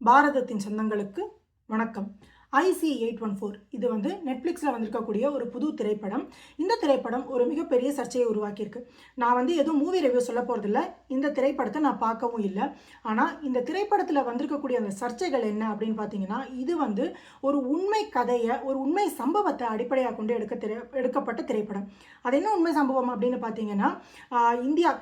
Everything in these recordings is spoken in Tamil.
பாரதத்தின் சொந்தங்களுக்கு வணக்கம். IC-814 இது வந்து நெட்ஃப்ளிக்ஸில் வந்திருக்கக்கூடிய ஒரு புது திரைப்படம். இந்த திரைப்படம் ஒரு மிகப்பெரிய சர்ச்சையை உருவாக்கியிருக்கு. நான் வந்து எதுவும் மூவி ரிவ்யூ சொல்ல போகிறதில்ல. இந்த திரைப்படத்தை நான் பார்க்கவும் இல்லை. ஆனால் இந்த திரைப்படத்தில் வந்திருக்கக்கூடிய அந்த சர்ச்சைகள் என்ன அப்படின்னு பார்த்தீங்கன்னா, இது வந்து ஒரு உண்மை கதையை, ஒரு உண்மை சம்பவத்தை அடிப்படையாக கொண்டு எடுக்கப்பட்ட திரைப்படம். அது என்ன உண்மை சம்பவம் அப்படின்னு பார்த்தீங்கன்னா,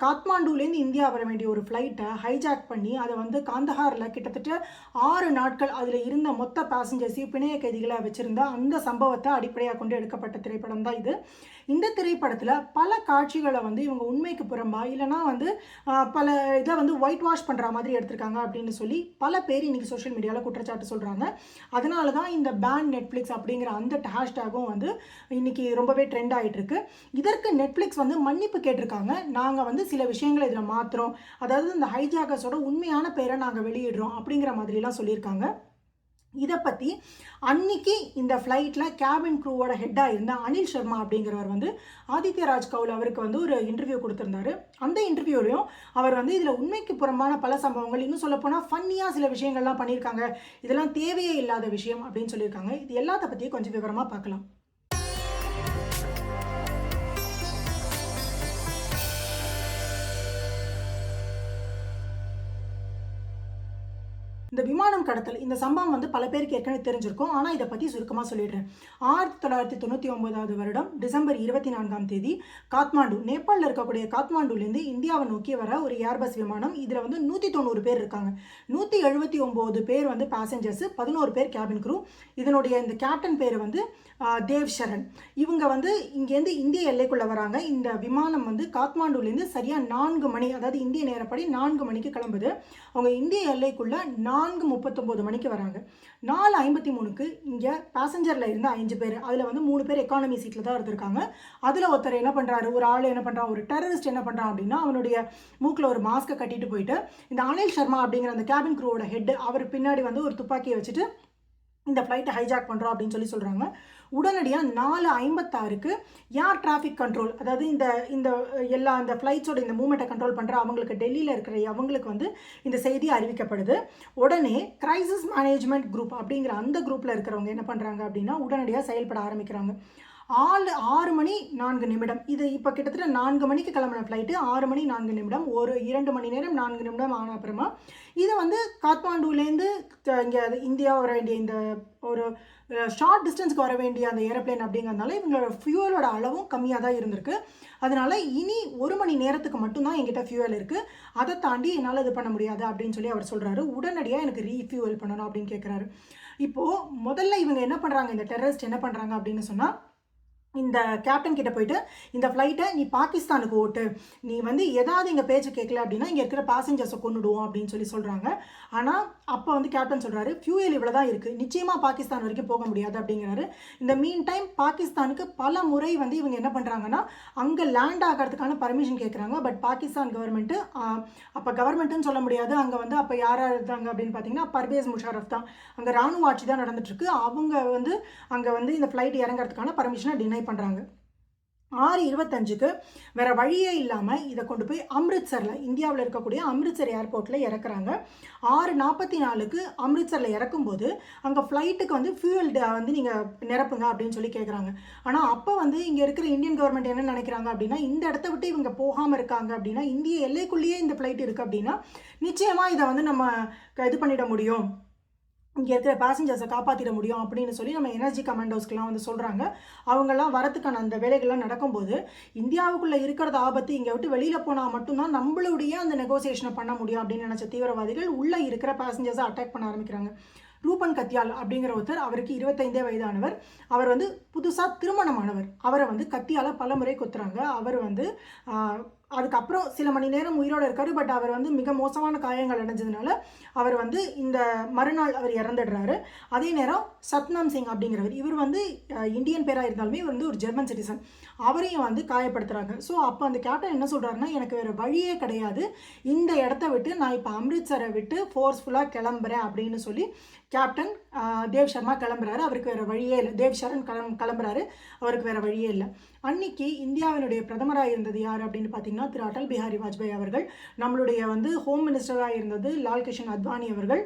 காத்மாண்டுலேருந்து இந்தியா வர வேண்டிய ஒரு ஃப்ளைட்டை ஹைஜாக் பண்ணி அதை வந்து காந்தஹாரில் கிட்டத்தட்ட 6 நாட்கள் அதில் இருந்த மொத்த பேசஞ்சர்ஸையும் பிணைய கைதிகளை வச்சிருந்த அந்த சம்பவத்தை அடிப்படையாக கொண்டு எடுக்கப்பட்ட திரைப்படம் தான் இது. இந்த திரைப்படத்தில் பல காட்சிகளை வந்து இவங்க உண்மைக்கு புறம்பா இல்லைனா வந்து பல இதை வந்து ஒயிட் வாஷ் பண்ணுற மாதிரி எடுத்திருக்காங்க அப்படின்னு சொல்லி பல பேர் இன்றைக்கி சோஷியல் மீடியாவில் குற்றச்சாட்டு சொல்கிறாங்க. அதனால தான் இந்த பேன் நெட்ஃப்ளிக்ஸ் அப்படிங்கிற அந்த ஹேஷ்டேகும் வந்து இன்றைக்கி ரொம்பவே ட்ரெண்ட் ஆகிட்டு இருக்கு. இதற்கு நெட்ஃப்ளிக்ஸ் வந்து மன்னிப்பு கேட்டிருக்காங்க. நாங்கள் வந்து சில விஷயங்களை இதில் மாற்றுறோம், அதாவது இந்த ஹைஜாக்கர்ஸோட உண்மையான பேரை நாங்கள் வெளியிடுறோம் அப்படிங்கிற மாதிரிலாம் சொல்லியிருக்காங்க. இதை பற்றி அன்னைக்கு இந்த ஃப்ளைட்டில் கேபின் க்ரூவோட ஹெட்டாக இருந்த அனில் சர்மா அப்படிங்கிறவர் வந்து ஆதித்ய ராஜ் கவுல் அவருக்கு வந்து ஒரு இன்டர்வியூ கொடுத்துருந்தாரு. அந்த இன்டர்வியூலையும் அவர் வந்து இதில் உண்மைக்கு புறம்பான பல சம்பவங்கள், இன்னும் சொல்லப்போனால் ஃபன்னியாக சில விஷயங்கள்லாம் பண்ணியிருக்காங்க, இதெல்லாம் தேவையே இல்லாத விஷயம் அப்படின்னு சொல்லியிருக்காங்க. இது எல்லாத்த பற்றியும் கொஞ்சம் விவரமாக பார்க்கலாம். இந்த விமானம் கடத்தல் இந்த சம்பவம் வந்து பல பேருக்கு ஏற்கனவே தெரிஞ்சிருக்கும். ஆனால் இதை பற்றி சுருக்கமாக சொல்லிடுறேன். 1999 வருடம் டிசம்பர் 24ஆம் தேதி காத்மாண்டு, நேபாளில் இருக்கக்கூடிய காத்மாண்டுலேருந்து இந்தியாவை நோக்கி வர ஒரு ஏர்பஸ் விமானம். இதில் வந்து 190 பேர் இருக்காங்க. 179 பேர் வந்து பேசஞ்சர்ஸு, 11 பேர் கேபின் க்ரூ. இதனுடைய இந்த கேப்டன் பேர் வந்து தேவ் சரண். இவங்க வந்து இங்கேருந்து இந்திய எல்லைக்குள்ளே வராங்க. இந்த விமானம் வந்து காத்மாண்டுலேருந்து சரியாக 4 மணி, அதாவது இந்திய நேரப்படி 4 மணிக்கு கிளம்புது. அவங்க இந்திய எல்லைக்குள்ளே 4:39 மணிக்கு வராங்க. 4:53க்கு இங்கே பேசஞ்சரில் இருந்த 5 பேர், அதில் வந்து 3 பேர் எக்கானமி சீட்டில் தான் இருந்திருக்காங்க. அதில் ஒருத்தர் என்ன பண்ணுறாரு, ஒரு ஆள் என்ன பண்ணுறான், ஒரு டெரரிஸ்ட் என்ன பண்ணுறான் அப்படின்னா, அவனுடைய மூக்கில் ஒரு மாஸ்க்கை கட்டிட்டு போயிட்டு இந்த அனில் சர்மா அப்படிங்கிற அந்த கேபின் க்ரூவோட ஹெட், அவர் பின்னாடி வந்து ஒரு துப்பாக்கியை வச்சுட்டு இந்த ஃப்ளைட்டை ஹைஜாக் பண்ணுறோம் அப்படின்னு சொல்கிறாங்க. உடனடியாக 4:56க்கு ஏர் டிராஃபிக் கண்ட்ரோல், அதாவது இந்த இந்த எல்லா அந்த ஃப்ளைட்ஸோட இந்த மூமெண்ட்டை கண்ட்ரோல் பண்ணுற அவங்களுக்கு, டெல்லியில் இருக்கிற அவங்களுக்கு வந்து இந்த செய்தி அறிவிக்கப்படுது. உடனே கிரைசிஸ் மேனேஜ்மெண்ட் குரூப் அப்படிங்கிற அந்த குரூப்பில் இருக்கிறவங்க என்ன பண்ணுறாங்க அப்படின்னா, உடனடியாக செயல்பட ஆரம்பிக்கிறாங்க. 6 மணி 4 நிமிடம், இது இப்போ கிட்டத்தட்ட 4 மணிக்கு கிளம்பின ஃப்ளைட்டு 6 மணி 4 நிமிடம், ஒரு 2 மணி நேரம் 4 நிமிடம் ஆன அப்புறமா இது வந்து காத்மாண்டுலேருந்து இங்கே இந்தியா வர வேண்டிய இந்த ஒரு ஷார்ட் டிஸ்டன்ஸ்க்கு வர வேண்டிய அந்த ஏரோப்ளேன் அப்படிங்கிறதுனால இவங்களோட ஃபியூவலோட அளவும் கம்மியாக தான் இருந்திருக்கு. அதனால் இனி 1 மணி நேரத்துக்கு மட்டும்தான் என்கிட்ட ஃபியூவல் இருக்குது, அதை தாண்டி என்னால் இது பண்ண முடியாது அப்படின்னு சொல்லி அவர் சொல்கிறாரு. உடனடியாக எனக்கு ரீஃபியூவல் பண்ணணும் அப்படின்னு கேட்குறாரு. இப்போது முதல்ல இவங்க என்ன பண்ணுறாங்க, இந்த டெரரிஸ்ட் என்ன பண்ணுறாங்க அப்படின்னு சொன்னால், இந்த கேப்டன் கிட்ட போயிட்டு இந்த ஃப்ளைட்டை நீ பாகிஸ்தானுக்கு ஓட்டு, நீ வந்து ஏதாவது எங்கள் பேச்சு கேட்கல அப்படின்னா இங்கே இருக்கிற பேசஞ்சர்ஸை கொண்டுடுவோம் அப்படின்னு சொல்கிறாங்க. ஆனால் அப்போ வந்து கேப்டன் சொல்கிறாரு, ஃபியூயல் இவ்வளோ தான் இருக்குது, நிச்சயமாக பாகிஸ்தான் வரைக்கும் போக முடியாது அப்படிங்கிறாரு. இந்த மீன் டைம் பாகிஸ்தானுக்கு பல முறை வந்து இவங்க என்ன பண்ணுறாங்கன்னா அங்கே லேண்ட் ஆகிறதுக்கான பர்மிஷன் கேட்குறாங்க. பட் பாகிஸ்தான் கவர்மெண்ட்டு, அப்போ கவர்மெண்ட்டுன்னு சொல்ல முடியாது, அங்கே வந்து அப்போ யாராக இருந்தாங்க அப்படின்னு பார்த்தீங்கன்னா பர்வேஸ் முஷாரஃப் தான், அங்கே ராணுவ ஆட்சி தான் நடந்துட்டுருக்கு. அவங்க வந்து அங்கே வந்து இந்த ஃப்ளைட் இறங்குறதுக்கான பர்மிஷனை டினை பண்ணுறாங்க. 6:25க்கு வேறு வழியே இல்லாமல் இதை கொண்டு போய் அம்ரித்சரில், இந்தியாவில் இருக்கக்கூடிய அம்ரித்சர் ஏர்போர்ட்டில் இறக்குறாங்க. 6:44க்கு அம்ரித்சரில் இறக்கும்போது அங்கே ஃப்ளைட்டுக்கு வந்து ஃபியூயல் வந்து நீங்கள் நிரப்புங்க அப்படின்னு சொல்லி கேட்குறாங்க. ஆனால் அப்போ வந்து இங்கே இருக்கிற இந்தியன் கவர்மெண்ட் என்ன நினைக்கிறாங்க அப்படின்னா, இந்த இடத்த விட்டு இவங்க போகாமல் இருக்காங்க அப்படின்னா, இந்திய எல்லைக்குள்ளேயே இந்த ஃப்ளைட் இருக்குது அப்படின்னா நிச்சயமாக இதை வந்து நம்ம இது பண்ணிட முடியும், இங்கே இருக்கிற பேசஞ்சர்ஸை காப்பாற்றிட முடியும் அப்படின்னு சொல்லி நம்ம எனர்ஜி கமாண்டோஸ்க்கெலாம் வந்து சொல்கிறாங்க. அவங்கெல்லாம் வரத்துக்கான அந்த வேலைகள்லாம் நடக்கும்போது, இந்தியாவுக்குள்ளே இருக்கிறது ஆபத்து, இங்கே விட்டு வெளியில் போனால் மட்டும்தான் நம்மளுடைய அந்த நெகோசியேஷனை பண்ண முடியும் அப்படின்னு நினச்ச தீவிரவாதிகள் உள்ளே இருக்கிற பேசஞ்சர்ஸை அட்டாக் பண்ண ஆரம்பிக்கிறாங்க. ரூபன் கத்தியால் அப்படிங்கிற ஒருத்தர், அவருக்கு 25 வயதானவர், அவர் வந்து புதுசாக திருமணமானவர். அவரை வந்து கத்தியால் பல முறை கொத்துறாங்க. அவர் வந்து அதுக்கப்புறம் சில மணி நேரம் உயிரோடு இருக்கார். பட் அவர் வந்து மிக மோசமான காயங்கள் அடைஞ்சதுனால அவர் வந்து இந்த மறுநாள் அவர் இறந்துடுறாரு. அதே நேரம் சத்நாம் சிங் அப்படிங்கிறவர், இவர் வந்து இந்தியன் பேராக இருந்தாலுமே இவர் வந்து ஒரு ஜெர்மன் சிட்டிசன், அவரையும் வந்து காயப்படுத்துகிறாங்க. ஸோ அப்போ அந்த கேப்டன் என்ன சொல்கிறாருன்னா, எனக்கு வேறு வழியே கிடையாது, இந்த இடத்த விட்டு நான் இப்போ அம்ரித்சரை விட்டு ஃபோர்ஸ்ஃபுல்லாக கிளம்புறேன் அப்படின்னு சொல்லி கேப்டன் தேவ் சர்மா கிளம்புறாரு. அவருக்கு வேறு வழியே இல்லை, தேவ் சரண் கிளம்புறாரு, அவருக்கு வேறு வழியே இல்லை. அன்னைக்கு இந்தியாவினுடைய பிரதமராக இருந்தது யார் அப்படின்னு பார்த்தீங்கன்னா திரு அடல் பிஹாரி வாஜ்பாய் அவர்கள். நம்மளுடைய வந்து ஹோம் மினிஸ்டராக இருந்தது லால் கிஷன் அத்வானி அவர்கள்.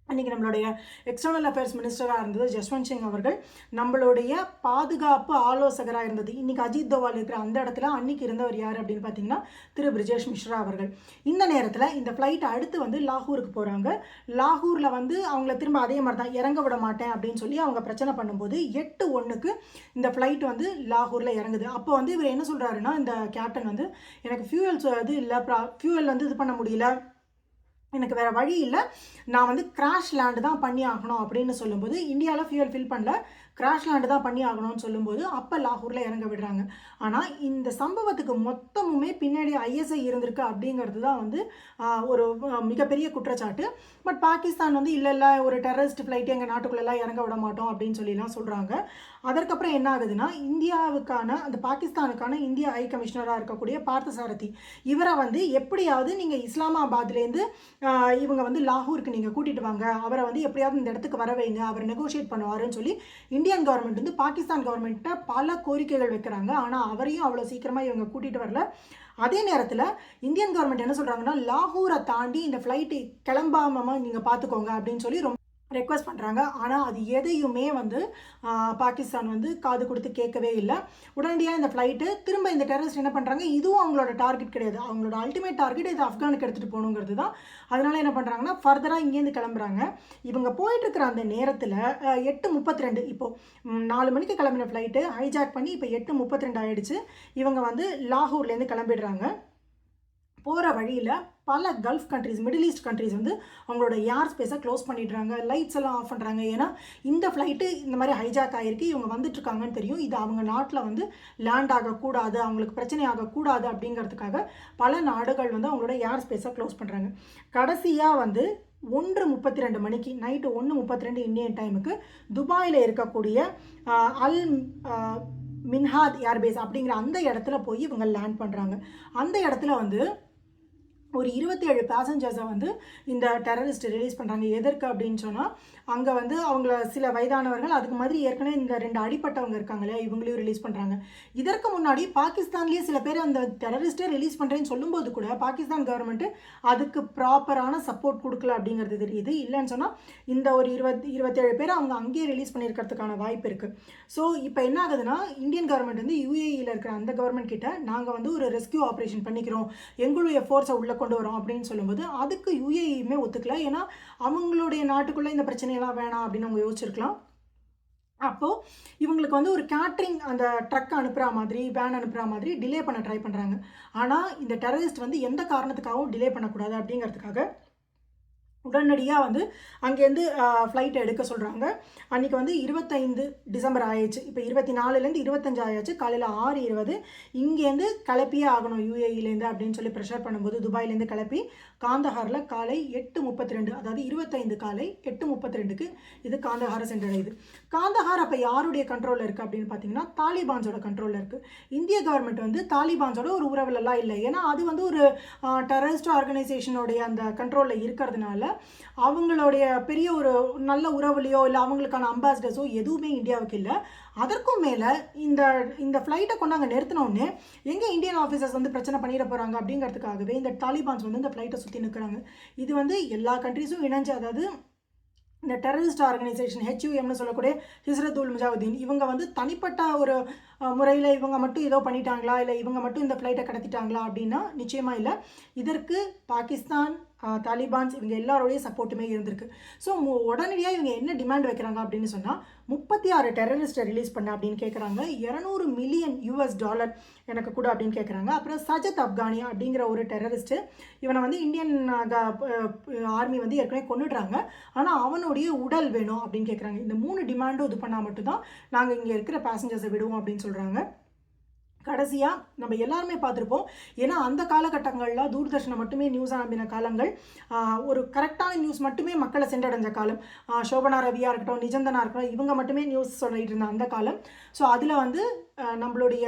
அன்றைக்கி நம்மளுடைய எக்ஸ்டர்னல் அஃபேர்ஸ் மினிஸ்டராக இருந்தது ஜஸ்வந்த் சிங் அவர்கள், நம்மளுடைய பாதுகாப்பு ஆலோசகராக இருந்தது இன்றைக்கி அஜித் தோவால் இருக்கிற அந்த இடத்துல அன்றைக்கி இருந்தவர் யார் அப்படின்னு பார்த்தீங்கன்னா திரு பிரிஜேஷ் மிஸ்ரா அவர்கள். இந்த நேரத்தில் இந்த ஃப்ளைட் அடுத்து வந்து லாகூருக்கு போகிறாங்க. லாகூரில் வந்து அவங்கள திரும்ப அதே மாதிரி தான் இறங்க விட மாட்டேன் அப்படின்னு சொல்லி அவங்க பிரச்சனை பண்ணும்போது 8:01 இந்த ஃப்ளைட் வந்து லாகூரில் இறங்குது. அப்போ வந்து இவர் என்ன சொல்கிறாருன்னா, இந்த கேப்டன் வந்து எனக்கு ஃபியூயல்ஸ் இது இல்லை, ஃபியூயல் வந்து இது பண்ண முடியல, எனக்கு வேறு வழி இல்லை, நான் வந்து கிராஷ் லேண்டு தான் பண்ணி ஆகணும் அப்படின்னு சொல்லும்போது, இந்தியாவில் ஃபியூயல் ஃபில் பண்ணல, கிராஷ் லேண்டு தான் பண்ணி ஆகணும்னு சொல்லும்போது அப்போ லாகூரில் இறங்க விடுறாங்க. ஆனால் இந்த சம்பவத்துக்கு மொத்தமுமே பின்னாடி ஐஎஸ்ஐ இருந்திருக்கு அப்படிங்கிறது தான் வந்து ஒரு மிகப்பெரிய குற்றச்சாட்டு. பட் பாகிஸ்தான் வந்து இல்லை ஒரு டெரரிஸ்ட் ஃப்ளைட்டு எங்கள் நாட்டுக்குள்ளெல்லாம் இறங்க விட மாட்டோம் அப்படின்னு சொல்லிலாம் சொல்கிறாங்க. அதற்கப்புறம் என்ன ஆகுதுன்னா, இந்தியாவுக்கான அந்த பாகிஸ்தானுக்கான இந்திய ஹை கமிஷனராக இருக்கக்கூடிய பார்த்தசாரதி இவரை வந்து எப்படியாவது நீங்கள் இஸ்லாமாபாத்லேருந்து இவங்க வந்து லாகூருக்கு நீங்கள் கூட்டிகிட்டு வாங்க, அவரை வந்து எப்படியாவது இந்த இடத்துக்கு வர வைங்க, அவர் நெகோஷியேட் பண்ணுவாருன்னு சொல்லி இந்தியன் கவர்மெண்ட் வந்து பாகிஸ்தான் கவர்மெண்ட்டை பல கோரிக்கைகள் வைக்கிறாங்க. ஆனால் அவரையும் அவ்வளோ சீக்கிரமாக இவங்க கூட்டிகிட்டு வரல. அதே நேரத்தில் இந்தியன் கவர்மெண்ட் என்ன சொல்கிறாங்கன்னா, லாகூரை தாண்டி இந்த ஃப்ளைட்டு கிளம்பாமல் நீங்கள் பார்த்துக்கோங்க அப்படின்னு சொல்லி ரொம்ப ரெக்வஸ்ட் பண்ணுறாங்க. ஆனால் அது எதையுமே வந்து பாகிஸ்தான் வந்து காது கொடுத்து கேட்கவே இல்லை. உடனடியாக இந்த ஃப்ளைட்டு திரும்ப இந்த டெரரிஸ்ட் என்ன பண்ணுறாங்க, இதுவும் அவங்களோட டார்கெட் கிடையாது, அவங்களோட அல்டிமேட் டார்கெட் இது ஆப்கானுக்கு எடுத்துகிட்டு போகணுங்கிறது தான். அதனால் என்ன பண்ணுறாங்கன்னா, ஃபர்தராக இங்கேருந்து கிளம்புறாங்க. இவங்க போயிட்டுருக்கிற அந்த நேரத்தில் 8:32 இப்போது 4 மணிக்கு கிளம்பின ஃப்ளைட்டு ஹைஜாக் பண்ணி இப்போ 8:32 ஆகிடுச்சு. இவங்க வந்து லாகூர்லேருந்து கிளம்பிடுறாங்க. போகிற வழியில் பல Gulf countries, middle east countries வந்து அவங்களோட ஏர் ஸ்பேஸை க்ளோஸ் பண்ணிடுறாங்க, லைட்ஸ் எல்லாம் ஆஃப் பண்ணுறாங்க. ஏன்னா இந்த ஃப்ளைட்டு இந்த மாதிரி ஹைஜாக் ஆகிருக்கு, இவங்க வந்துட்டுருக்காங்கன்னு தெரியும், இது அவங்க நாட்டில் வந்து லேண்ட் ஆகக்கூடாது, அவங்களுக்கு பிரச்சனை ஆகக்கூடாது அப்படிங்கிறதுக்காக பல நாடுகள் வந்து அவங்களோட ஏர் ஸ்பேஸை க்ளோஸ் பண்ணுறாங்க. கடைசியாக வந்து 1:32 மணிக்கு நைட்டு 1:32 இந்தியன் டைமுக்கு துபாயில் இருக்கக்கூடிய அல் மின்ஹாத் ஏர்பேஸ் அப்படிங்கிற அந்த இடத்துல போய் இவங்க லேண்ட் பண்ணுறாங்க. அந்த இடத்துல வந்து ஒரு 27 பேசஞ்சர்ஸை வந்து இந்த டெரரிஸ்ட் ரிலீஸ் பண்ணுறாங்க. எதற்கு அப்படின்னு சொன்னால், அங்கே வந்து அவங்கள சில வயதானவர்கள், அதுக்கு மாதிரி ஏற்கனவே இந்த 2 அடிப்பட்டவங்க இருக்காங்க இல்லையா, இவங்களையும் ரிலீஸ் பண்ணுறாங்க. இதற்கு முன்னாடி பாகிஸ்தான்லேயே சில பேர் அந்த டெரரிஸ்ட்டை ரிலீஸ் பண்ணுறேன்னு சொல்லும்போது கூட பாகிஸ்தான் கவர்மெண்ட்டு அதுக்கு ப்ராப்பரான சப்போர்ட் கொடுக்கல அப்படிங்கிறது தெரியுது. இல்லைன்னு சொன்னால் இந்த ஒரு 27 பேர் அவங்க அங்கேயே ரிலீஸ் பண்ணியிருக்கிறதுக்கான வாய்ப்பு இருக்குது. ஸோ இப்போ என்ன ஆகுதுன்னா, இந்தியன் கவர்மெண்ட் வந்து யுஏஇயில் இருக்கிற அந்த கவர்மெண்ட் கிட்ட நாங்கள் வந்து ஒரு ரெஸ்கியூ ஆப்ரேஷன் பண்ணிக்கிறோம், எங்களுடைய ஃபோர்ஸை உள்ள கொண்டு வரோம் அப்படின்னு சொல்லும்போது அதுக்கு யுஏஇயுமே ஒத்துக்கல. ஏன்னா அவங்களுடைய நாட்டுக்குள்ளே இந்த பிரச்சனையெல்லாம் வேணாம் அப்படின்னு அவங்க யோசிச்சிருக்கலாம். அப்போது இவங்களுக்கு வந்து ஒரு கேட்ரிங் அந்த ட்ரக் அனுப்புகிற மாதிரி, வேன் அனுப்புகிற மாதிரி டிலே பண்ண ட்ரை பண்ணுறாங்க. ஆனால் இந்த டெரரிஸ்ட் வந்து எந்த காரணத்துக்காகவும் டிலே பண்ணக்கூடாது அப்படிங்கிறதுக்காக உடனடியாக வந்து அங்கேருந்து ஃப்ளைட்டை எடுக்க சொல்கிறாங்க. அன்றைக்கி வந்து 25 டிசம்பர் ஆயிடுச்சு. இப்போ 24லேருந்து 25 ஆயாச்சு. காலையில் 6:20 இங்கேருந்து கிளப்பியே ஆகணும் யுஏஇலேருந்து அப்படின்னு சொல்லி ப்ரெஷர் பண்ணும்போது துபாயிலேருந்து கிளப்பி காந்தஹாரில் காலை 8:32, அதாவது 25 காலை 8:32க்கு இது காந்தஹாரை சென்றடையுது. காந்தஹார் அப்போ யாருடைய கண்ட்ரோலில் இருக்குது அப்படின்னு பார்த்தீங்கன்னா, தாலிபான்ஸோட கண்ட்ரோலில் இருக்குது. இந்திய கவர்மெண்ட் வந்து தாலிபான்ஸோட ஒரு உறவுலலாம் இல்லை. ஏன்னா அது வந்து ஒரு டெரரிஸ்ட் ஆர்கனைசேஷனுடைய அந்த கண்ட்ரோலில் இருக்கிறதுனால அவங்களுடைய பெரிய ஒரு நல்ல உறவுலையோ இல்லை அவங்களுக்கான அம்பாசிடர்ஸோ எதுவுமே இந்தியாவுக்கு இல்லை. அதற்கும் மேலே இந்த ஃப்ளைட்டை கொண்டு அங்கே நிறுத்தினோடனே எங்கே இந்தியன் ஆஃபீஸர்ஸ் வந்து பிரச்சனை பண்ணிட போகிறாங்க அப்படிங்கிறதுக்காகவே இந்த தாலிபான்ஸ் வந்து இந்த ஃப்ளைட்டை சுற்றி நிற்கிறாங்க. இது வந்து எல்லா கண்ட்ரீஸும் இணைஞ்சு, அதாவது இந்த டெரரிஸ்ட் ஆர்கனைசேஷன் HUMனு சொல்லக்கூடிய ஹிஸ்ரத் உல் முஜாஹிதீன் இவங்க வந்து தனிப்பட்ட ஒரு முறையில் இவங்க மட்டும் ஏதோ பண்ணிட்டாங்களா, இல்லை இவங்க மட்டும் இந்த ஃப்ளைட்டை கடத்திட்டாங்களா அப்படின்னா நிச்சயமாக இல்லை. இதற்கு பாகிஸ்தான், தாலிபான்ஸ் இவங்க எல்லாரோடைய சப்போர்ட்டுமே இருந்திருக்கு. ஸோ உடனடியாக இவங்க என்ன டிமாண்ட் வைக்கிறாங்க அப்படின்னு சொன்னால், 36 டெரரிஸ்ட்டை ரிலீஸ் பண்ண அப்படின்னு கேட்குறாங்க. $200 மில்லியன் எனக்கு கூட அப்படின்னு கேட்குறாங்க. அப்புறம் சஜத் அப்கானி அப்படிங்கிற ஒரு டெரரிஸ்ட்டு, இவனை வந்து இந்தியன் ஆர்மி வந்து ஏற்கனவே கொண்டுடுறாங்க, ஆனால் அவனுடைய உடல் வேணும் அப்படின்னு கேட்குறாங்க. இந்த 3 டிமாண்டும் இது பண்ணால் மட்டும்தான் நாங்கள் இங்கே இருக்கிற பேசஞ்சர்ஸை விடுவோம் அப்படின்னு சொல்கிறாங்க. கடைசியாக நம்ம எல்லாருமே பார்த்துருப்போம். ஏன்னா அந்த காலகட்டங்களில் தூர்தர்ஷனை மட்டுமே நியூஸ் அனுப்பின காலங்கள், ஒரு கரெக்டான நியூஸ் மட்டுமே மக்களை சென்றடைஞ்ச காலம். சோபனா ரவியாக இருக்கட்டும், நிஜந்தனா இருக்கட்டும், இவங்க மட்டுமே நியூஸ் சொல்லிட்டு இருந்த அந்த காலம். ஸோ அதில் வந்து நம்மளுடைய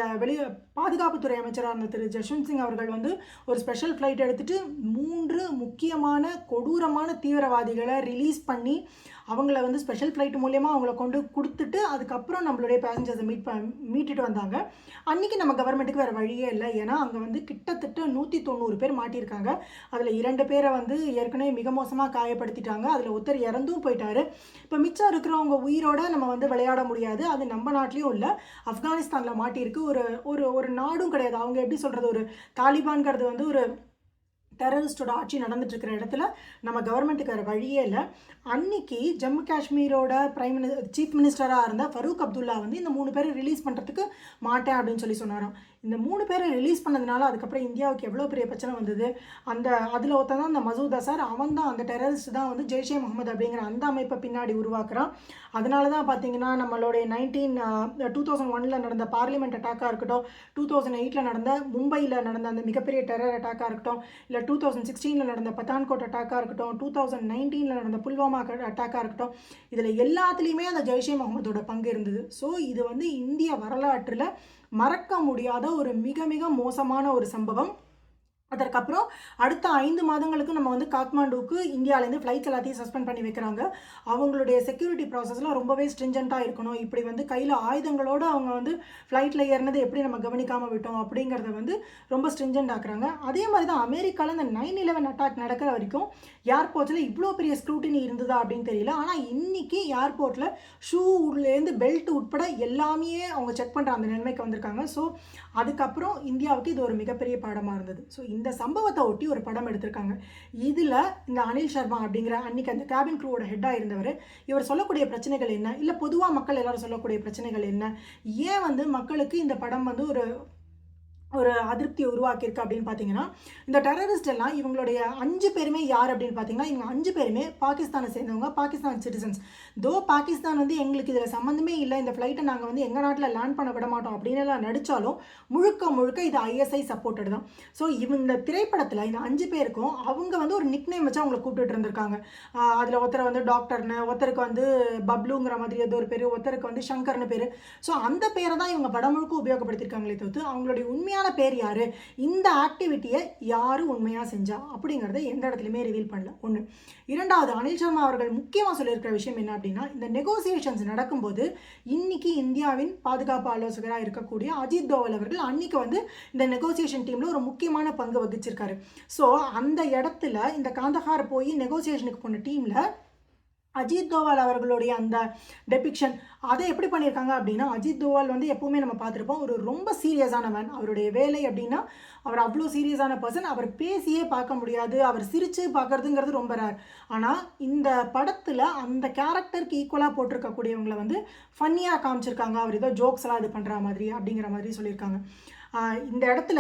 பாதுகாப்புத்துறை அமைச்சராக இருந்த திரு ஜஸ்வந்த் சிங் அவர்கள் வந்து ஒரு ஸ்பெஷல் ஃப்ளைட் எடுத்துகிட்டு 3 முக்கியமான கொடூரமான தீவிரவாதிகளை ரிலீஸ் பண்ணி அவங்கள வந்து ஸ்பெஷல் ஃப்ளைட் மூலயமா அவங்கள கொண்டு கொடுத்துட்டு அதுக்கப்புறம் நம்மளுடைய பேசஞ்சர்ஸை மீட்டுட்டு வந்தாங்க. அன்றைக்கி நம்ம நம்ம கவர்மெண்ட்டுக்கு வேறு வழியே இல்லை. ஏன்னா அங்கே வந்து கிட்டத்தட்ட 190 பேர் மாட்டியிருக்காங்க. அதில் 2 பேரை வந்து ஏற்கனவே மிக மோசமாக காயப்படுத்திட்டாங்க. அதில் ஒருத்தர் இறந்தும் போயிட்டாரு. இப்போ மிச்சம் இருக்கிறவங்க உயிரோட நம்ம வந்து விளையாட முடியாது. அது நம்ம நாட்டிலையும் இல்லை, ஆப்கானிஸ்தானில் மாட்டியிருக்கு. ஒரு ஒரு ஒரு நாடும் கிடையாது. அவங்க எப்படி சொல்கிறது, ஒரு தாலிபான்கிறது வந்து ஒரு டெரரிஸ்டோட ஆட்சி நடந்துட்டு இருக்கிற இடத்துல நம்ம கவர்மெண்ட்டுக்கு வேறு வழியே இல்லை. அன்னைக்கு ஜம்மு காஷ்மீரோட சீஃப் மினிஸ்டராக இருந்த ஃபரூக் அப்துல்லா வந்து இந்த 3 பேரை ரிலீஸ் பண்ணுறதுக்கு மாட்டேன் அப்படின்னு சொன்னாராம். இந்த 3 பேரை ரிலீஸ் பண்ணதுனால அதுக்கப்புறம் இந்தியாவுக்கு எவ்வளோ பெரிய பிரச்சனை வந்தது. அதில் ஒருத்தன் தான் அந்த மசூத் அசார். அவன் தான் அந்த டெரரிஸ்ட் தான் வந்து ஜெய்ஷே முகமது அப்படிங்கிற அந்த அமைப்பை பின்னாடி உருவாக்குறான். அதனால தான் பார்த்தீங்கன்னா நம்மளுடைய 2001 நடந்த பார்லிமெண்ட் அட்டாக்காக இருக்கட்டும், 2008 நடந்த மும்பையில் நடந்த அந்த மிகப்பெரிய டெரர் அட்டாக்காக இருக்கட்டும், இல்லை 2016 நடந்த பத்தான்கோட் அட்டாக்காக இருக்கட்டும், 2019 நடந்த புல்வாமா அட்டாக்காக இருக்கட்டும், இதில் எல்லாத்துலேயுமே அந்த ஜெய்ஷே முகமதோட பங்கு இருந்தது. ஸோ இது வந்து இந்திய வரலாற்றில் மறக்க முடியாத ஒரு மிக மிக மோசமான ஒரு சம்பவம். அதற்கப்புறம் அடுத்த 5 மாதங்களுக்கு நம்ம வந்து காத்மாண்டுக்கு இந்தியாவிலேருந்து ஃப்ளைட்ஸ் எல்லாத்தையும் சஸ்பெண்ட் பண்ணி வைக்கிறாங்க. அவங்களுடைய செக்யூரிட்டி ப்ராசஸ்லாம் ரொம்பவே ஸ்ட்ரிஞ்சண்ட்டாக இருக்கணும். இப்படி வந்து கையில் ஆயுதங்களோடு அவங்க வந்து ஃப்ளைட்டில் ஏறினது எப்படி நம்ம கவனிக்காமல் விட்டோம் அப்படிங்கிறத வந்து ரொம்ப ஸ்ட்ரிஞ்சண்ட் ஆக்குறாங்க. அதே மாதிரி தான் அமெரிக்காவில் இந்த 9/11 அட்டாக் நடக்கிற வரைக்கும் ஏர்போர்ட்ஸில் இவ்வளோ பெரிய ஸ்க்ரூட்டினி இருந்ததா அப்படின்னு தெரியல. ஆனால் இன்றைக்கி ஏர்போர்ட்டில் ஷூலேருந்து பெல்ட் உட்பட எல்லாமே அவங்க செக் பண்ணுற அந்த நிலைமைக்கு வந்திருக்காங்க. ஸோ அதுக்கப்புறம் இந்தியாவுக்கு இது ஒரு மிகப்பெரிய பாடமாக இருந்தது. ஸோ இந்த சம்பவத்தை ஒட்டி ஒரு படம் எடுத்திருக்காங்க. இதில் இந்த அனில் சர்மா அப்படிங்கிற அன்னைக்கு அந்த கேபின் க்ரூவோட ஹெட்டாக இருந்தவர், இவர் சொல்லக்கூடிய பிரச்சனைகள் என்ன, இல்லை பொதுவாக மக்கள் எல்லாரும் சொல்லக்கூடிய பிரச்சனைகள் என்ன, ஏன் வந்து மக்களுக்கு இந்த படம் வந்து ஒரு அதிருப்தியை உருவாக்கியிருக்கு அப்படின்னு பார்த்தீங்கன்னா, இந்த டெரரிஸ்ட் எல்லாம் இவங்களுடைய 5 பேருமே யார் அப்படின்னு பார்த்தீங்கன்னா, இவங்க 5 பேருமே பாகிஸ்தானை சேர்ந்தவங்க, பாகிஸ்தான் சிட்டிசன்ஸ். பாகிஸ்தான் வந்து எங்களுக்கு இதில் சம்மந்தமே இல்லை, இந்த ஃப்ளைட்டை நாங்கள் வந்து எங்கள் நாட்டில் லேண்ட் பண்ண விட மாட்டோம் அப்படின்னு எல்லாம் நடித்தாலும் முழுக்க முழுக்க இது ISI சப்போர்ட்டட் தான். ஸோ இந்த திரைப்படத்தில் இந்த 5 பேருக்கும் அவங்க வந்து ஒரு நிக்நேம் வச்சு அவங்களை கூப்பிட்டு இருந்திருக்காங்க. அதில் ஒருத்தர் வந்து டாக்டர்னு, ஒருத்தருக்கு வந்து பப்ளுங்கிற மாதிரி ஏதோ ஒரு பேர், ஒருத்தருக்கு வந்து சங்கர்னு பேர். ஸோ அந்த பேரை தான் இவங்க படம் முழுக்க உபயோகப்படுத்தியிருக்காங்களே தவிர்த்து அவங்களுடைய உண்மையான பேர் யாரு, இந்த ஆக்டிவிட்டியை யாரு உண்மையா செஞ்சா அப்படிங்கறத எந்த இடத்துலையுமே ரிவீல் பண்ணல. ஒன்று. இரண்டாவது, அனில் சர்மா அவர்கள் முக்கியமாக சொல்லியிருக்கிற விஷயம் என்ன அப்படின்னா, இந்த நெகோசியேஷன்ஸ் நடக்கும்போது இன்னைக்கு இந்தியாவின் பாதுகாப்பு ஆலோசகராக இருக்கக்கூடிய அஜித் தோவல் அவர்கள் அன்னைக்கு வந்து இந்த நெகோசியேஷன் டீம்ல ஒரு முக்கியமான பங்கு வகிச்சிருக்காரு. ஸோ அந்த இடத்துல இந்த காந்தஹார் போய் நெகோசியேஷனுக்கு போன டீம்ல அஜித் தோவால் அவர்களுடைய அந்த டெபிக்ஷன் அதை எப்படி பண்ணியிருக்காங்க அப்படின்னா, அஜித் தோவால் வந்து எப்பவுமே நம்ம பார்த்துருப்போம் ஒரு ரொம்ப சீரியஸான மேன். அவருடைய வேலை அப்படின்னா அவர் அவ்வளோ சீரியஸான பர்சன். அவர் பேசியே பார்க்க முடியாது, அவர் சிரித்து பார்க்கறதுங்கிறது ரொம்ப ரேர். ஆனால் இந்த படத்தில் அந்த கேரக்டருக்கு ஈக்குவலாக போட்டிருக்கக்கூடியவங்களை வந்து ஃபன்னியாக காமிச்சிருக்காங்க. அவர் ஏதோ ஜோக்ஸ் எல்லாம் இது பண்ணுற மாதிரி அப்படிங்கிற மாதிரி சொல்லியிருக்காங்க. இந்த இடத்துல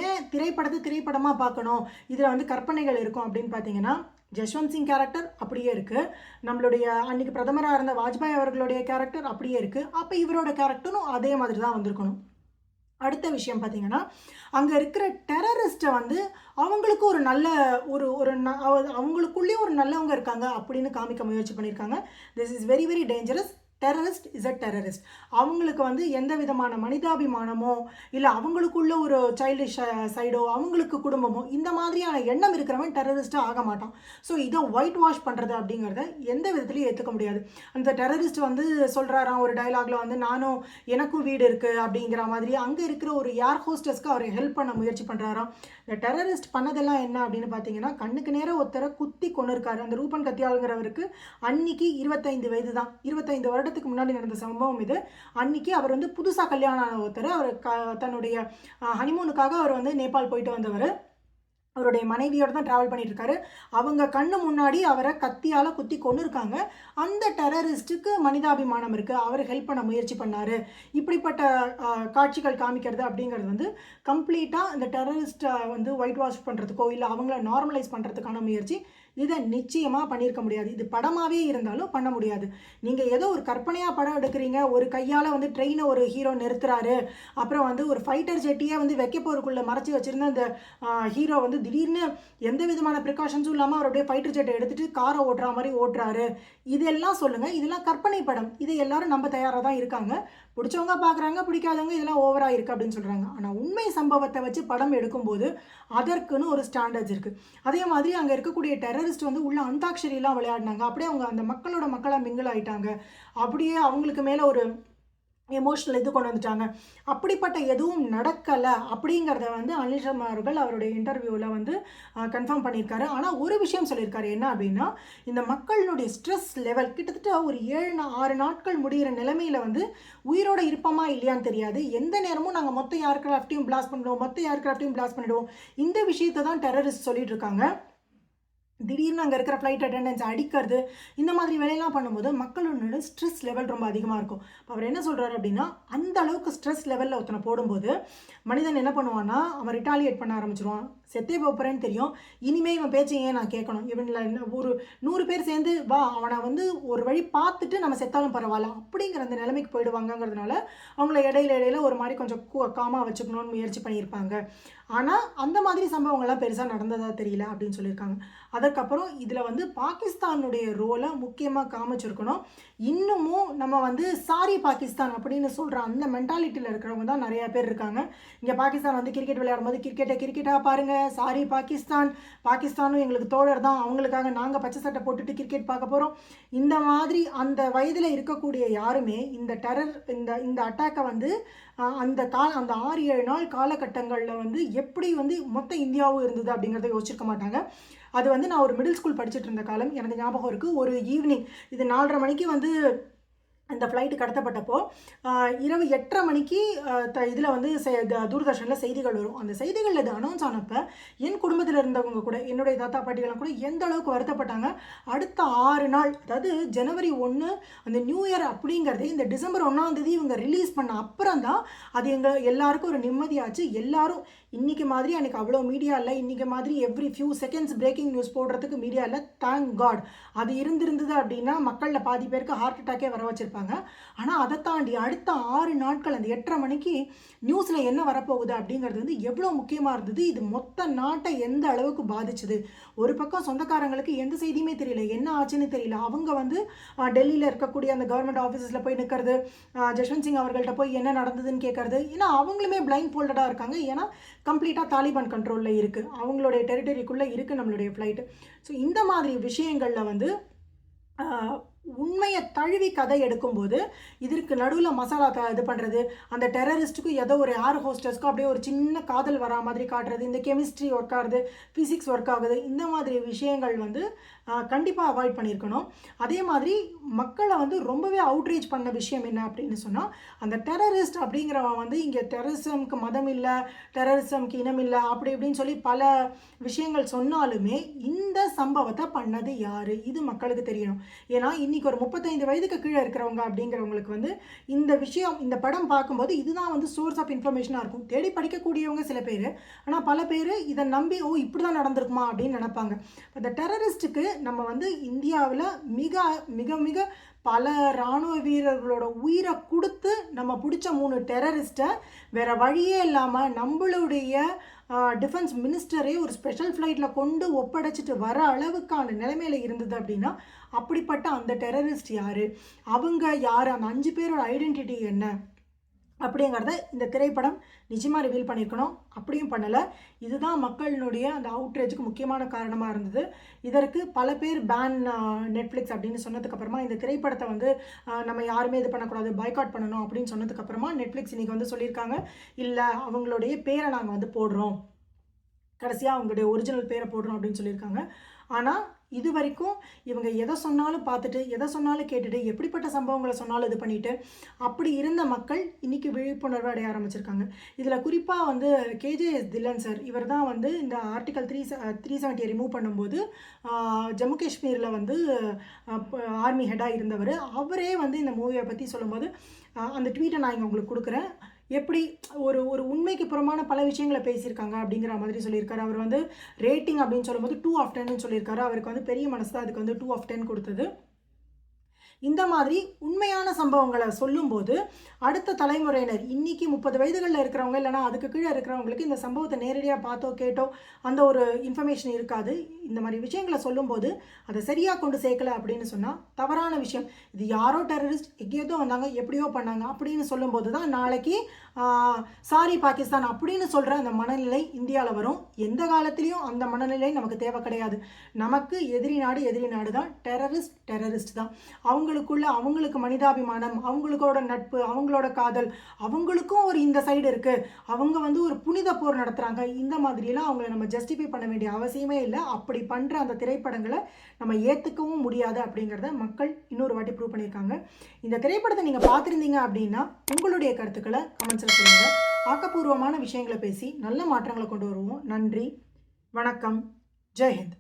ஏன் திரைப்படமாக பார்க்கணும், இதில் வந்து கற்பனைகள் இருக்கும் அப்படின்னு பார்த்தீங்கன்னா, ஜஸ்வந்த் சிங் கேரக்டர் அப்படியே இருக்குது, நம்மளுடைய அன்றைக்கி பிரதமராக இருந்த வாஜ்பாய் அவர்களுடைய கேரக்டர் அப்படியே இருக்குது. அப்போ இவரோட கேரக்டரும் அதே மாதிரி தான் வந்திருக்கணும். அடுத்த விஷயம் பார்த்தீங்கன்னா, அங்கே இருக்கிற டெரரிஸ்ட்டை வந்து அவங்களுக்கு ஒரு நல்ல அவங்களுக்குள்ளேயும் ஒரு நல்லவங்க இருக்காங்க அப்படின்னு காமிக்க முயற்சி பண்ணியிருக்காங்க. This is very very dangerous. Terrorist is a terrorist. அவங்களுக்கு வந்து எந்த விதமான மனிதாபிமானமோ இல்லை அவங்களுக்குள்ள ஒரு சைல்டிஷ் சைடோ அவங்களுக்கு குடும்பமோ இந்த மாதிரியான எண்ணம் இருக்கிறவன் டெரரிஸ்ட்டாக ஆக மாட்டான். ஸோ இதை ஒயிட் வாஷ் பண்ணுறது அப்படிங்கிறத எந்த விதத்துலையும் ஏற்றுக்க முடியாது. அந்த டெரரிஸ்ட் வந்து சொல்கிறாராம் ஒரு டைலாக்ல வந்து, நானும் எனக்கும் வீடு இருக்குது அப்படிங்கிற மாதிரி அங்கே இருக்கிற ஒரு ஏர் ஹோஸ்டஸ்க்கு அவர் ஹெல்ப் பண்ண முயற்சி பண்ணுறாராம். இந்த டெரரிஸ்ட் பண்ணதெல்லாம் என்ன அப்படின்னு பார்த்தீங்கன்னா, கண்ணுக்கு நேரம் ஒருத்தரை குத்தி கொண்டு இருக்காரு. அந்த ரூபன் கத்தியாளுங்கிறவருக்கு அன்னைக்கு 25 வயது தான். 25 வருடத்துக்கு முன்னாடி நடந்த சம்பவம் இது. அன்னைக்கு அவர் வந்து புதுசாக கல்யாணம் ஆன ஒருத்தர், அவர் தன்னுடைய ஹனிமூனுக்காக அவர் வந்து நேபாள் போயிட்டு வந்தவர். அவருடைய மனைவியோடு தான் ட்ராவல் பண்ணிட்டு இருக்காரு. அவங்க கண்ணு முன்னாடி அவரை கத்தியால் குத்தி கொண்டு இருக்காங்க. அந்த டெரரிஸ்ட்டுக்கு மனிதாபிமானம் இருக்குது, அவர் ஹெல்ப் பண்ண முயற்சி பண்ணார். இப்படிப்பட்ட காட்சிகள் காமிக்கிறது அப்படிங்கிறது வந்து கம்ப்ளீட்டாக இந்த டெரரிஸ்ட்டை வந்து ஒயிட் வாஷ் பண்ணுறதுக்கோ இல்லை அவங்கள நார்மலைஸ் பண்ணுறதுக்கான முயற்சி. இதை நிச்சயமாக பண்ணியிருக்க முடியாது. இது படமாகவே இருந்தாலும் பண்ண முடியாது. நீங்கள் ஏதோ ஒரு கற்பனையாக படம் எடுக்கிறீங்க, ஒரு கையால் வந்து ட்ரெயினை ஒரு ஹீரோ நிறுத்துறாரு, அப்புறம் வந்து ஒரு ஃபைட்டர் ஜெட்டியை வந்து வைக்க போருக்குள்ளே மறைச்சி வச்சுருந்த அந்த ஹீரோ வந்து திடீர்னு எந்த விதமான ப்ரிகாஷன்ஸும் இல்லாமல் அவருடைய ஃபைட்டர் ஜெட்டை எடுத்துகிட்டு காரை ஓட்டுற மாதிரி ஓட்டுறாரு. இதெல்லாம் சொல்லுங்கள், இதெல்லாம் கற்பனை படம். இதை எல்லாரும் நம்ம தயாராக தான் இருக்காங்க. பிடிச்சவங்க பார்க்குறாங்க, பிடிக்காதவங்க இதெல்லாம் ஓவராக இருக்குது அப்படின்னு சொல்கிறாங்க. ஆனால் உண்மை சம்பவத்தை வச்சு படம் எடுக்கும்போது அதற்குன்னு ஒரு ஸ்டாண்டர்ட்ஸ் இருக்குது. அதே மாதிரி அங்கே இருக்கக்கூடிய டெரரிஸ்ட் வந்து உள்ள அந்தாக்ஷரியெல்லாம் விளையாடினாங்க. அப்படியே அவங்க அந்த மக்களாக மிங்கிள் ஆகிட்டாங்க. அப்படியே அவங்களுக்கு மேலே ஒரு எமோஷனல் இது கொண்டு வந்துட்டாங்க. அப்படிப்பட்ட எதுவும் நடக்கலை அப்படிங்கிறத வந்து அனில் சர்மா அவர்கள் அவருடைய இன்டர்வியூவில் வந்து கன்ஃபார்ம் பண்ணியிருக்காரு. ஆனால் ஒரு விஷயம் சொல்லியிருக்காரு, என்ன அப்படின்னா, இந்த மக்களினுடைய ஸ்ட்ரெஸ் லெவல் கிட்டத்தட்ட ஒரு 6 நாட்கள் முடிகிற நிலைமையில் வந்து உயிரோட இருப்போமா இல்லையான்னு தெரியாது. எந்த நேரமும் நாங்கள் மொத்த ஏர்கிராஃப்டையும் பிளாஸ்ட் பண்ணிடுவோம், மொத்த ஏர்கிராஃப்டையும் பிளாஸ்ட் பண்ணிடுவோம். இந்த விஷயத்தை தான் டெரரிஸ்ட் சொல்லிட்டு இருக்காங்க. திடீர்னு அங்கே இருக்கிற ஃப்ளைட் அட்டெண்டன்ஸ் அடிக்கிறது, இந்த மாதிரி வேலையெல்லாம் பண்ணும்போது மக்களோட ஸ்ட்ரெஸ் லெவல் ரொம்ப அதிகமாக இருக்கும். அவர் என்ன சொல்கிறாரு அப்படின்னா, அந்த அளவுக்கு ஸ்ட்ரெஸ் லெவலில் ஒருத்தனை போடும்போது மனிதன் என்ன பண்ணுவான்னா, அவன் ரிட்டாலியேட் பண்ண ஆரம்பிச்சிருவான். செத்தே போகிறேன்னு தெரியும், இனிமே இவன் பேச்சை ஏன் நான் கேட்கணும், இவனில் ஒரு 100 பேர் சேர்ந்து வா அவனை வந்து ஒரு வழி பார்த்துட்டு நம்ம செத்தாலும் பரவாயில்ல அப்படிங்கிற அந்த நிலைமைக்கு போயிடுவாங்கங்கிறதுனால அவங்கள இடையில ஒரு மாதிரி கொஞ்சம் காமாக வச்சுக்கணும்னு முயற்சி பண்ணியிருப்பாங்க. ஆனால் அந்த மாதிரி சம்பவங்கள்லாம் பெருசாக நடந்ததாக தெரியல அப்படின்னு சொல்லியிருக்காங்க. அதுக்கப்புறம் இதில் வந்து பாகிஸ்தானுடைய ரோலை முக்கியமாக காமிச்சிருக்கணும். இன்னமும் நம்ம வந்து சாரி பாகிஸ்தான் அப்படின்னு சொல்கிற அந்த மென்டாலிட்டியில் இருக்கிறவங்க தான் நிறையா பேர் இருக்காங்க. இங்கே பாகிஸ்தான் வந்து கிரிக்கெட் விளையாடும்போது கிரிக்கெட்டாக பாருங்கள், சாரி பாகிஸ்தானும் எங்களுக்கு தோழர் தான், அவங்களுக்காக நாங்கள் பச்சை சட்டை போட்டுட்டு கிரிக்கெட் பார்க்க போகிறோம். இந்த மாதிரி அந்த வயதில் இருக்கக்கூடிய யாருமே இந்த அட்டாக்கை வந்து அந்த 6-7 நாள் காலகட்டங்களில் வந்து எப்படி வந்து மொத்த இந்தியாவும் இருந்தது அப்படிங்கிறத யோசிச்சிருக்க மாட்டாங்க. அது வந்து நான் ஒரு மிடில் ஸ்கூல் படிச்சுட்டு இருந்த காலம் எனக்கு ஞாபகம் இருக்குது. ஒரு ஈவினிங் இது 4:30 மணிக்கு வந்து இந்த ஃப்ளைட்டு கடத்தப்பட்டப்போ இரவு 8:30 மணிக்கு இதில் வந்து தூர்தர்ஷனில் செய்திகள் வரும். அந்த செய்திகள் இது அனௌன்ஸ் ஆனப்போ என் குடும்பத்தில் இருந்தவங்க கூட, என்னுடைய தாத்தா பாட்டிகள்லாம் கூட எந்த அளவுக்கு வருத்தப்பட்டாங்க. அடுத்த 6 நாள், அதாவது ஜனவரி 1 அந்த நியூ இயர் அப்படிங்கிறது இந்த டிசம்பர் 1ஆம் தேதி இவங்க ரிலீஸ் பண்ண அப்புறம் தான் அது எல்லாருக்கும் ஒரு நிம்மதியாச்சு. எல்லாரும் இன்றைக்கி மாதிரி அன்றைக்கி அவ்வளோ மீடியா இல்லை, இன்றைக்கி மாதிரி every few seconds breaking news போடுறதுக்கு மீடியா இல்லை. Thank God. அது இருந்திருந்தது அப்படின்னா மக்களில் பாதி பேருக்கு ஹார்ட் அட்டாக்கே வர வச்சுருப்பாங்க. ஆனால் அதை தாண்டி அடுத்த 6 நாட்கள் அந்த 8:30 மணிக்கு நியூஸில் என்ன வரப்போகுது அப்படிங்கிறது வந்து எவ்வளோ முக்கியமாக இருந்தது. இது மொத்த நாட்டை எந்த அளவுக்கு பாதிச்சுது. ஒரு பக்கம் சொந்தக்காரங்களுக்கு எந்த செய்தியுமே தெரியல, என்ன ஆச்சுன்னு தெரியல. அவங்க வந்து டெல்லியில் இருக்கக்கூடிய அந்த கவர்மெண்ட் ஆஃபீஸில் போய் நிற்கிறது, ஜஸ்வந்த் சிங் அவர்கள்ட்ட போய் என்ன நடந்ததுன்னு கேட்கறது. ஏன்னா அவங்களுமே பிளைண்ட் ஃபோல்டடாக இருக்காங்க. ஏன்னா கம்ப்ளீட்டாக தாலிபான் கண்ட்ரோலில் இருக்குது, அவங்களுடைய டெரிட்டரிக்குள்ளே இருக்குது நம்மளுடைய ஃப்ளைட்டு. ஸோ இந்த மாதிரி விஷயங்களில் வந்து உண்மையை தழுவி கதை எடுக்கும்போது இதற்கு நடுவில் மசாலா இது பண்ணுறது, அந்த டெரரிஸ்ட்டுக்கும் ஏதோ ஒரு ஏர் ஹோஸ்டர்ஸ்க்கும் அப்படியே ஒரு சின்ன காதல் வரா மாதிரி காட்டுறது, இந்த கெமிஸ்ட்ரி ஒர்க் ஆகுது, ஃபிசிக்ஸ் ஒர்க் ஆகுது, இந்த மாதிரி விஷயங்கள் வந்து கண்டிப்பாக அவாய்ட் பண்ணியிருக்கணும். அதே மாதிரி மக்களை வந்து ரொம்பவே அவுட்ரீச் பண்ண விஷயம் என்ன அப்படின்னு சொன்னால், அந்த டெரரிஸ்ட் அப்படிங்கிறவன் வந்து இங்கே டெரரிசம்க்கு மதம் இல்லை, டெரரிசம்க்கு இனம் இல்லை, அப்படி இப்படின்னு சொல்லி பல விஷயங்கள் சொன்னாலுமே இந்த சம்பவத்தை பண்ணது யார், இது மக்களுக்கு தெரியணும். ஏன்னா இன்றைக்கி ஒரு 35 வயதுக்கு கீழே இருக்கிறவங்க அப்படிங்கிறவங்களுக்கு வந்து இந்த விஷயம், இந்த படம் பார்க்கும்போது இதுதான் வந்து சோர்ஸ் ஆஃப் இன்ஃபர்மேஷனாக இருக்கும். தேடி படிக்கக்கூடியவங்க சில பேர், ஆனால் பல பேர் இதை நம்பி ஓ இப்படி தான் நடந்திருக்குமா அப்படின்னு நினைப்பாங்க. இந்த டெரரிஸ்ட்டுக்கு நம்ம வந்து இந்தியாவில் மிக மிக மிக பல இராணுவ வீரர்களோட உயிரை கொடுத்து நம்ம பிடிச்ச 3 டெரரிஸ்ட்டை வேறு வழியே இல்லாமல் நம்மளுடைய டிஃபென்ஸ் மினிஸ்டரே ஒரு ஸ்பெஷல் ஃப்ளைட்டில் கொண்டு ஒப்படைச்சிட்டு வர அளவுக்கான நிலைமையில் இருந்தது அப்படின்னா, அப்படிப்பட்ட அந்த டெரரிஸ்ட் யார், அவங்க யார், அந்த 5 பேரோட ஐடென்டிட்டி என்ன அப்படிங்கிறத இந்த திரைப்படம் நிச்சயமாக ரிவீல் பண்ணியிருக்கணும். அப்படியும் பண்ணலை. இதுதான் மக்களினுடைய அந்த அவுட்ரேஜுக்கு முக்கியமான காரணமாக இருந்தது. இதற்கு பல பேர் பேன் நெட்ஃப்ளிக்ஸ் அப்படின்னு சொன்னதுக்கப்புறமா இந்த திரைப்படத்தை வந்து நம்ம யாருமே இது பண்ணக்கூடாது, பாய்காட் பண்ணணும் அப்படின்னு சொன்னதுக்கப்புறமா நெட்ஃப்ளிக்ஸ் இன்றைக்கி வந்து சொல்லியிருக்காங்க, இல்லை அவங்களுடைய பேரை நாங்கள் வந்து போடுறோம், கடைசியாக அவங்களுடைய ஒரிஜினல் பேரை போடுறோம் அப்படின்னு சொல்லியிருக்காங்க. ஆனால் இது வரைக்கும் இவங்க எதை சொன்னாலும் பார்த்துட்டு, எதை சொன்னாலும் கேட்டுட்டு, எப்படிப்பட்ட சம்பவங்களை சொன்னாலும் இது பண்ணிட்டு அப்படி இருந்த மக்கள் இன்றைக்கி விழிப்புணர்வு அடைய ஆரம்பிச்சிருக்காங்க. இதில் குறிப்பாக வந்து கேஜேஎஸ் தில்லன் சார், இவர் தான் வந்து இந்த ஆர்டிகல் 370 ரிமூவ் பண்ணும்போது ஜம்மு காஷ்மீரில் வந்து ஆர்மி ஹெட்டாக இருந்தவர். அவரே வந்து இந்த மூவியை பற்றி சொல்லும்போது அந்த ட்வீட்டை நான் இங்கே உங்களுக்கு கொடுக்குறேன். எப்படி ஒரு ஒரு உண்மைக்கு புறமான பல விஷயங்களை பேசியிருக்காங்க அப்படிங்கிற மாதிரி சொல்லியிருக்காரு. அவர் வந்து ரேட்டிங் அப்படின்னு சொல்லும்போது 2/10 சொல்லியிருக்காரு. அவருக்கு வந்து பெரிய மனசு தான் அதுக்கு வந்து 2/10 கொடுத்தது. இந்த மாதிரி உண்மையான சம்பவங்களை சொல்லும்போது அடுத்த தலைமுறையினர், இன்றைக்கி 30 வயதுகளில் இருக்கிறவங்க இல்லைனா அதுக்கு கீழே இருக்கிறவங்களுக்கு இந்த சம்பவத்தை நேரடியாக பார்த்தோ கேட்டோ அந்த ஒரு இன்ஃபர்மேஷன் இருக்காது. இந்த மாதிரி விஷயங்களை சொல்லும்போது அதை சரியாக கொண்டு சேர்க்கலை அப்படின்னு சொன்னால் தவறான விஷயம். இது யாரோ டெரரிஸ்ட் எங்கேயோ வந்தாங்க, எப்படியோ பண்ணாங்க அப்படின்னு சொல்லும்போது தான் நாளைக்கு சாரி பாகிஸ்தான் அப்படின்னு சொல்கிற அந்த மனநிலை இந்தியாவில் வரும். எந்த காலத்துலேயும் அந்த மனநிலை நமக்கு தேவை கிடையாது. நமக்கு எதிரி நாடு தான், டெரரிஸ்ட் தான். அவங்க அவங்களுக்கு மனிதாபிமானம், அவங்களோட நட்பு, அவங்களோட காதல், அவங்களுக்கும் ஒரு இந்த சைடு இருக்குது, அவங்க வந்து ஒரு புனித போர் நடத்துகிறாங்க, இந்த மாதிரிலாம் அவங்கள நம்ம ஜஸ்டிஃபை பண்ண வேண்டிய அவசியமே இல்லை. அப்படி பண்ணுற அந்த திரைப்படங்களை நம்ம ஏற்றுக்கவும் முடியாது அப்படிங்கிறத மக்கள் இன்னொரு வாட்டி ப்ரூவ் பண்ணியிருக்காங்க. இந்த திரைப்படத்தை நீங்கள் பார்த்துருந்தீங்க அப்படின்னா உங்களுடைய கருத்துக்களை கமெண்ட்ஸில் சொல்லுங்கள். ஆக்கப்பூர்வமான விஷயங்களை பேசி நல்ல மாற்றங்களை கொண்டு வருவோம். நன்றி, வணக்கம், ஜெய் ஹிந்த்.